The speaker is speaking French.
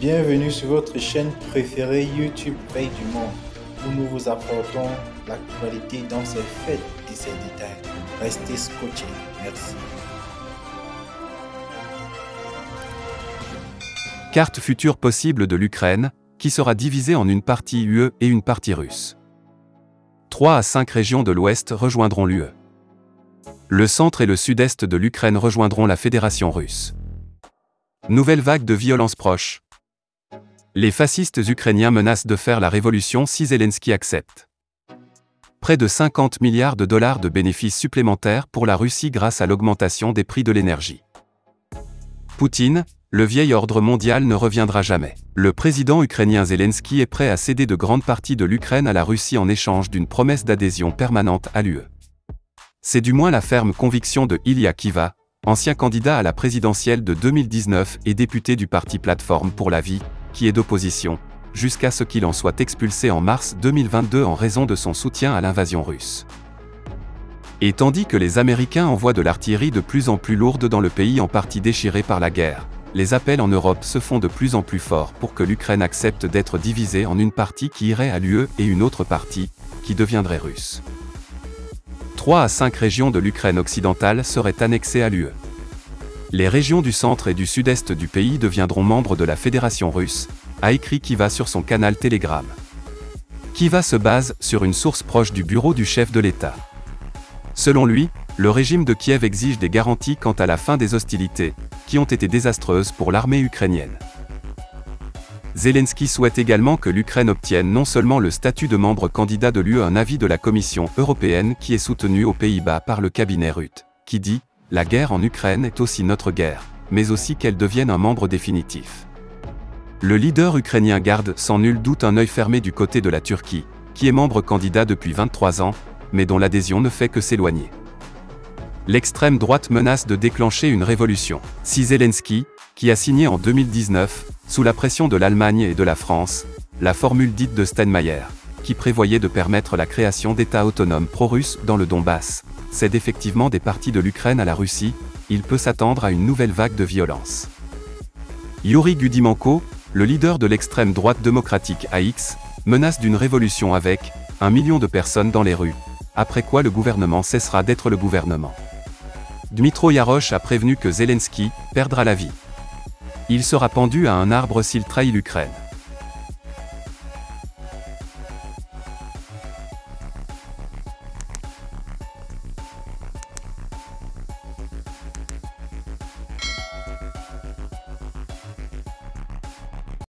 Bienvenue sur votre chaîne préférée YouTube Veille du Monde, où nous vous apportons l'actualité dans ses faits et ses détails. Restez scotchés. Merci. Carte future possible de l'Ukraine, qui sera divisée en une partie UE et une partie russe. 3 à 5 régions de l'Ouest rejoindront l'UE. Le centre et le sud-est de l'Ukraine rejoindront la Fédération russe. Nouvelle vague de violence proche. Les fascistes ukrainiens menacent de faire la révolution si Zelensky accepte. Près de 50 milliards de dollars de bénéfices supplémentaires pour la Russie grâce à l'augmentation des prix de l'énergie. Poutine, le vieil ordre mondial ne reviendra jamais. Le président ukrainien Zelensky est prêt à céder de grandes parties de l'Ukraine à la Russie en échange d'une promesse d'adhésion permanente à l'UE. C'est du moins la ferme conviction de Ilya Kiva, ancien candidat à la présidentielle de 2019 et député du parti Plateforme pour la vie, qui est d'opposition, jusqu'à ce qu'il en soit expulsé en mars 2022 en raison de son soutien à l'invasion russe. Et tandis que les Américains envoient de l'artillerie de plus en plus lourde dans le pays en partie déchiré par la guerre, les appels en Europe se font de plus en plus forts pour que l'Ukraine accepte d'être divisée en une partie qui irait à l'UE et une autre partie, qui deviendrait russe. 3 à 5 régions de l'Ukraine occidentale seraient annexées à l'UE. Les régions du centre et du sud-est du pays deviendront membres de la Fédération russe, a écrit Kiva sur son canal Telegram. Kiva se base sur une source proche du bureau du chef de l'État. Selon lui, le régime de Kiev exige des garanties quant à la fin des hostilités, qui ont été désastreuses pour l'armée ukrainienne. Zelensky souhaite également que l'Ukraine obtienne non seulement le statut de membre candidat de l'UE, un avis de la Commission européenne qui est soutenu aux Pays-Bas par le cabinet Rutte, qui dit « La guerre en Ukraine est aussi notre guerre », mais aussi qu'elle devienne un membre définitif. Le leader ukrainien garde sans nul doute un œil fermé du côté de la Turquie, qui est membre candidat depuis 23 ans, mais dont l'adhésion ne fait que s'éloigner. L'extrême droite menace de déclencher une révolution. Si Zelensky, qui a signé en 2019, sous la pression de l'Allemagne et de la France, la formule dite de Steinmeier, qui prévoyait de permettre la création d'États autonomes pro-russes dans le Donbass, cède effectivement des parties de l'Ukraine à la Russie, il peut s'attendre à une nouvelle vague de violence. Yuri Gudimenko, le leader de l'extrême droite démocratique AX, menace d'une révolution avec 1 million de personnes dans les rues, après quoi le gouvernement cessera d'être le gouvernement. Dmytro Yarosh a prévenu que Zelensky perdra la vie. Il sera pendu à un arbre s'il trahit l'Ukraine.